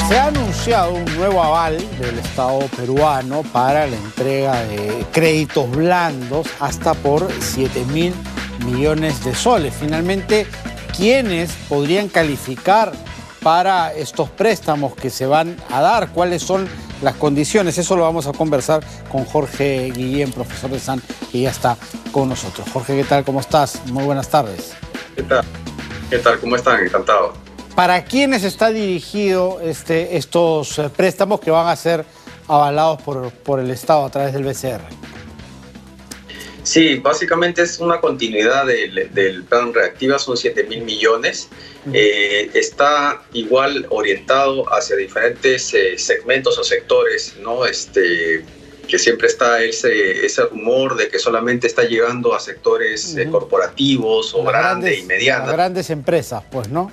Se ha anunciado un nuevo aval del Estado peruano para la entrega de créditos blandos hasta por 7.000 millones de soles. Finalmente, ¿quiénes podrían calificar para estos préstamos que se van a dar? ¿Cuáles son las condiciones? Eso lo vamos a conversar con Jorge Guillén, profesor de SAN, que ya está con nosotros. Jorge, ¿qué tal? ¿Cómo estás? Muy buenas tardes. ¿Qué tal? ¿Qué tal? ¿Cómo están? Encantado. ¿Para quiénes está dirigido estos préstamos que van a ser avalados por el Estado a través del BCR? Sí, básicamente es una continuidad del plan Reactiva, son 7.000 millones. Está igual orientado hacia diferentes segmentos o sectores, ¿no? Que siempre está ese rumor de que solamente está llegando a sectores corporativos o grandes y medianos. A grandes empresas, pues, ¿no?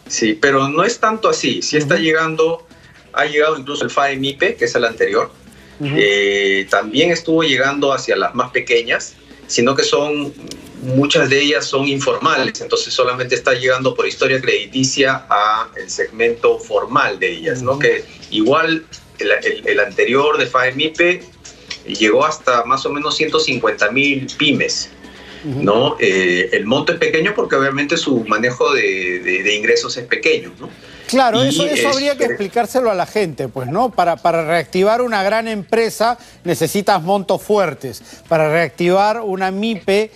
Sí, pero no es tanto así. Sí está llegando, ha llegado incluso el FAE-MIPE, que es el anterior. También estuvo llegando hacia las más pequeñas, sino que muchas de ellas son informales, entonces solamente está llegando por historia crediticia a el segmento formal de ellas, ¿no? Que igual el anterior de FAE-MIPE llegó hasta más o menos 150.000 pymes. ¿No? El monto es pequeño porque obviamente su manejo de ingresos es pequeño, ¿no? Claro, eso habría que explicárselo a la gente, pues, ¿no? Para reactivar una gran empresa necesitas montos fuertes. Para reactivar una MIPE,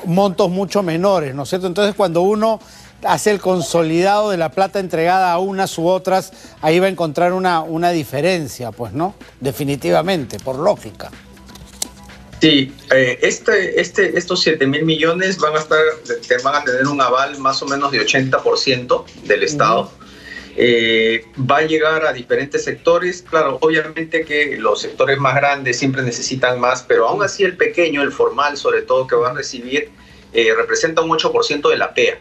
montos mucho menores, ¿no es cierto? Entonces, cuando uno hace el consolidado de la plata entregada a unas u otras, ahí va a encontrar una diferencia, pues, ¿no? Definitivamente, por lógica. Sí, estos 7.000 millones van a tener un aval más o menos de 80% del Estado. Va a llegar a diferentes sectores. Claro, obviamente que los sectores más grandes siempre necesitan más, pero aún así el pequeño, el formal sobre todo, que va a recibir, representa un 8% de la PEA.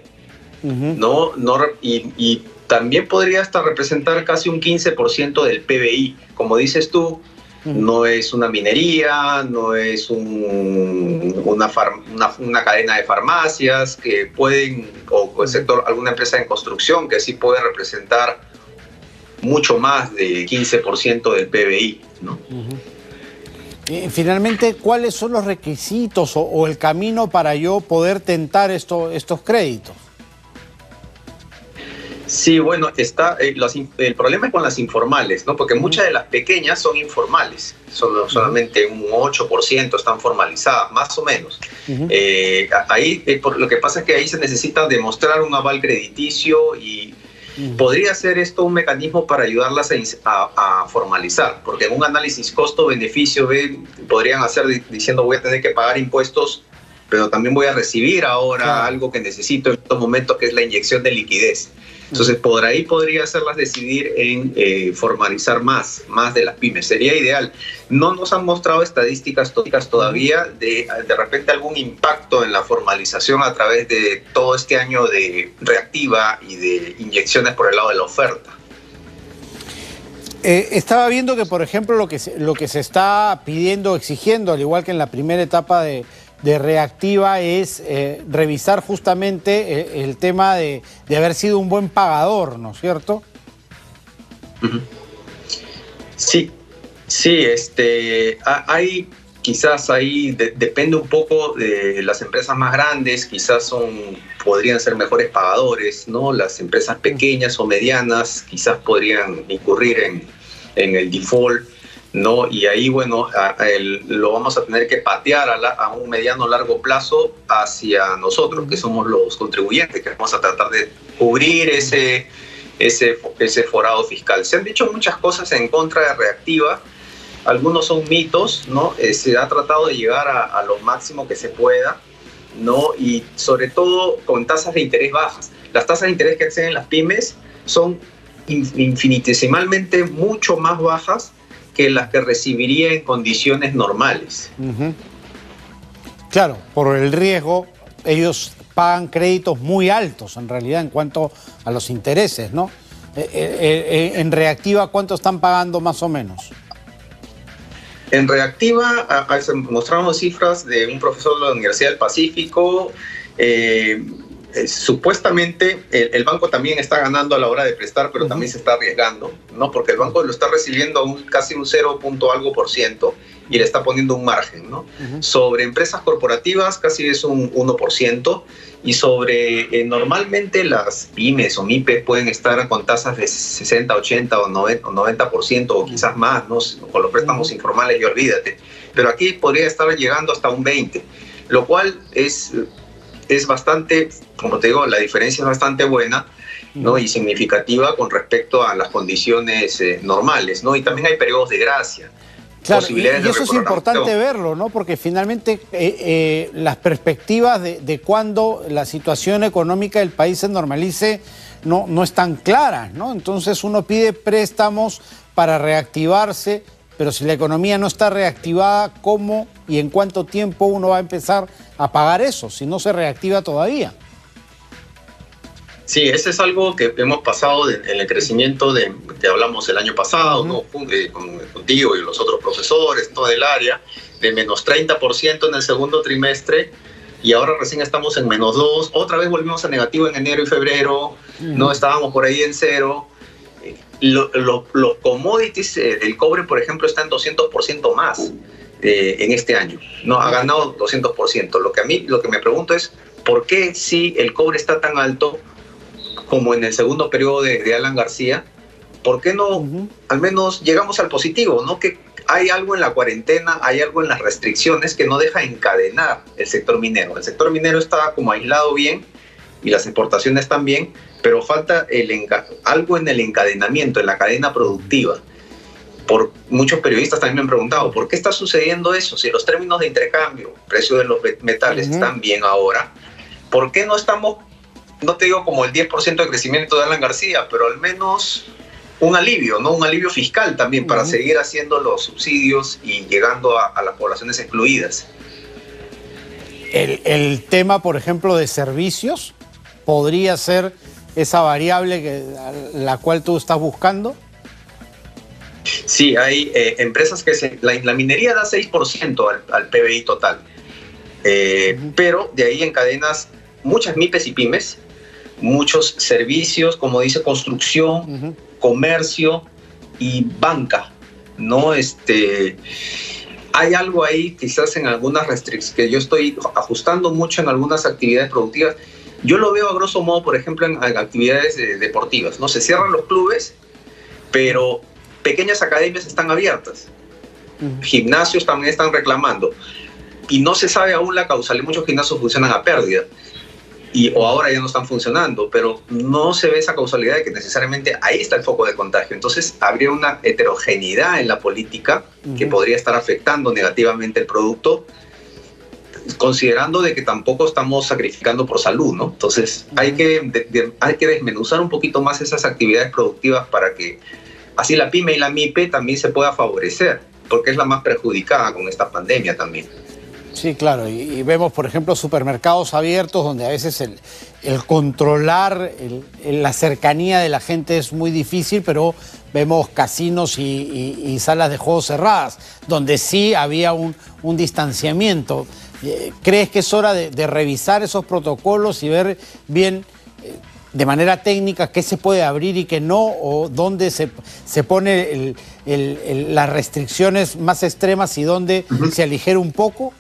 Y también podría hasta representar casi un 15% del PBI. Como dices tú, no es una minería, no es una cadena de farmacias que pueden, o el sector, alguna empresa en construcción que sí puede representar mucho más de 15% del PBI, ¿no? Finalmente, ¿cuáles son los requisitos o el camino para yo poder tentar estos créditos? Sí, bueno, el problema es con las informales, ¿no? Porque muchas de las pequeñas son informales, solamente un 8% están formalizadas, más o menos. Lo que pasa es que ahí se necesita demostrar un aval crediticio y podría ser esto un mecanismo para ayudarlas a formalizar, porque en un análisis costo-beneficio podrían hacer diciendo voy a tener que pagar impuestos, pero también voy a recibir ahora algo que necesito en estos momentos, que es la inyección de liquidez. Entonces, por ahí podría hacerlas decidir en formalizar más de las pymes. Sería ideal. No nos han mostrado estadísticas todavía de repente algún impacto en la formalización a través de todo este año de Reactiva y de inyecciones por el lado de la oferta. Estaba viendo que, por ejemplo, lo que se está pidiendo, exigiendo, al igual que en la primera etapa de Reactiva, es revisar justamente el tema de haber sido un buen pagador, ¿no es cierto? Sí, quizás ahí depende un poco de las empresas más grandes, quizás podrían ser mejores pagadores, ¿no? Las empresas pequeñas o medianas quizás podrían incurrir en el default, ¿no? Y ahí, bueno, lo vamos a tener que patear a un mediano largo plazo hacia nosotros, que somos los contribuyentes, que vamos a tratar de cubrir ese forado fiscal. Se han dicho muchas cosas en contra de Reactiva, algunos son mitos, ¿no? Se ha tratado de llegar a lo máximo que se pueda, ¿no? Y sobre todo con tasas de interés bajas. Las tasas de interés que acceden las pymes son infinitesimalmente mucho más bajas que las que recibiría en condiciones normales. Claro, por el riesgo, ellos pagan créditos muy altos en realidad en cuanto a los intereses, ¿no? En Reactiva, ¿cuánto están pagando más o menos? En Reactiva se mostraron cifras de un profesor de la Universidad del Pacífico. Supuestamente el banco también está ganando a la hora de prestar, pero también se está arriesgando, ¿no? Porque el banco lo está recibiendo a casi un 0 punto algo por ciento y le está poniendo un margen, ¿no? Sobre empresas corporativas casi es un 1%, y sobre normalmente las pymes o MIPES pueden estar con tasas de 60, 80 o 90% o quizás más, ¿no? Con los préstamos informales, y olvídate. Pero aquí podría estar llegando hasta un 20%, lo cual es bastante, como te digo, la diferencia es bastante buena, ¿no? Y significativa con respecto a las condiciones normales, ¿no? Y también hay periodos de gracia. Claro, y eso es importante verlo, ¿no? Porque finalmente las perspectivas de cuándo la situación económica del país se normalice no están claras, ¿no? Entonces uno pide préstamos para reactivarse, pero si la economía no está reactivada, ¿cómo y en cuánto tiempo uno va a empezar a pagar eso, si no se reactiva todavía? Sí, ese es algo que hemos pasado en el crecimiento que hablamos el año pasado, ¿no? Contigo y los otros profesores, todo el área, de menos 30% en el segundo trimestre, y ahora recién estamos en menos 2%, otra vez volvimos a negativo en enero y febrero, no estábamos por ahí en 0%. Los commodities, el cobre, por ejemplo, está en 200% más en este año, ¿no? Ha ganado 200%. Lo que me pregunto es, ¿por qué si el cobre está tan alto como en el segundo periodo de Alan García, por qué no al menos llegamos al positivo, ¿no? Que hay algo en la cuarentena, hay algo en las restricciones que no deja encadenar el sector minero. El sector minero está como aislado bien y las exportaciones también, pero falta algo en el encadenamiento, en la cadena productiva. Muchos periodistas también me han preguntado, ¿por qué está sucediendo eso? Si los términos de intercambio, precio de los metales están bien ahora, ¿por qué no estamos, no te digo como el 10% de crecimiento de Alan García, pero al menos un alivio, ¿no? Un alivio fiscal también para seguir haciendo los subsidios y llegando a las poblaciones excluidas? El tema, por ejemplo, de servicios, ¿podría ser esa variable la cual tú estás buscando? Sí, hay empresas que la minería da 6% al PBI total, pero de ahí encadenas muchas MIPES y pymes, muchos servicios, como dice, construcción, comercio y banca, ¿no? Hay algo ahí, quizás en algunas restricciones, que yo estoy ajustando mucho en algunas actividades productivas. Yo lo veo a grosso modo, por ejemplo, en actividades deportivas, ¿no? Se cierran los clubes, pero pequeñas academias están abiertas. Gimnasios también están reclamando. Y no se sabe aún la causalidad. Muchos gimnasios funcionan a pérdida. O ahora ya no están funcionando, pero no se ve esa causalidad de que necesariamente ahí está el foco de contagio. Entonces habría una heterogeneidad en la política que podría estar afectando negativamente el producto, considerando de que tampoco estamos sacrificando por salud, ¿no? Entonces hay que desmenuzar un poquito más esas actividades productivas para que así la pyme y la MIPE también se pueda favorecer, porque es la más perjudicada con esta pandemia también. Sí, claro, y vemos, por ejemplo, supermercados abiertos donde a veces el controlar la cercanía de la gente es muy difícil, pero vemos casinos y salas de juegos cerradas, donde sí había un distanciamiento. ¿Crees que es hora de revisar esos protocolos y ver bien de manera técnica qué se puede abrir y qué no, o dónde se pone las restricciones más extremas y dónde se aligera un poco?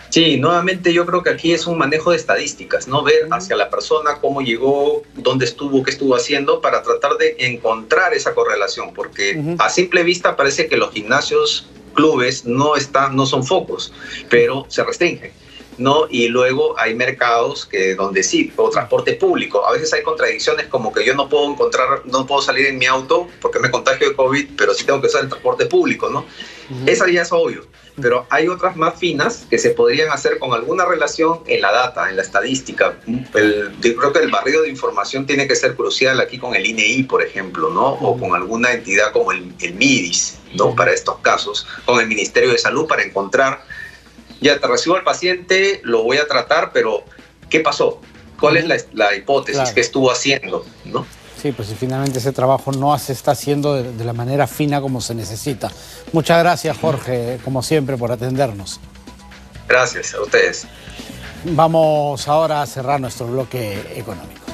Sí, nuevamente yo creo que aquí es un manejo de estadísticas, ¿no? Ver hacia la persona cómo llegó, dónde estuvo, qué estuvo haciendo, para tratar de encontrar esa correlación, porque a simple vista parece que los gimnasios, clubes no son focos, pero se restringen, ¿no? Y luego hay mercados donde sí, o transporte público. A veces hay contradicciones, como que yo no puedo salir en mi auto porque me contagio de COVID, pero sí tengo que usar el transporte público, ¿no? Esa ya es obvio. Pero hay otras más finas que se podrían hacer con alguna relación en la data, en la estadística. Yo creo que el barrido de información tiene que ser crucial aquí con el INEI, por ejemplo, ¿no? O con alguna entidad como el MIDIS, ¿no? Para estos casos, con el Ministerio de Salud, para encontrar, ya te recibo al paciente, lo voy a tratar, pero ¿qué pasó? ¿Cuál es la hipótesis? Claro. ¿Qué estuvo haciendo? ¿No? Sí, pues finalmente ese trabajo no se está haciendo de la manera fina como se necesita. Muchas gracias, Jorge, como siempre, por atendernos. Gracias a ustedes. Vamos ahora a cerrar nuestro bloque económico.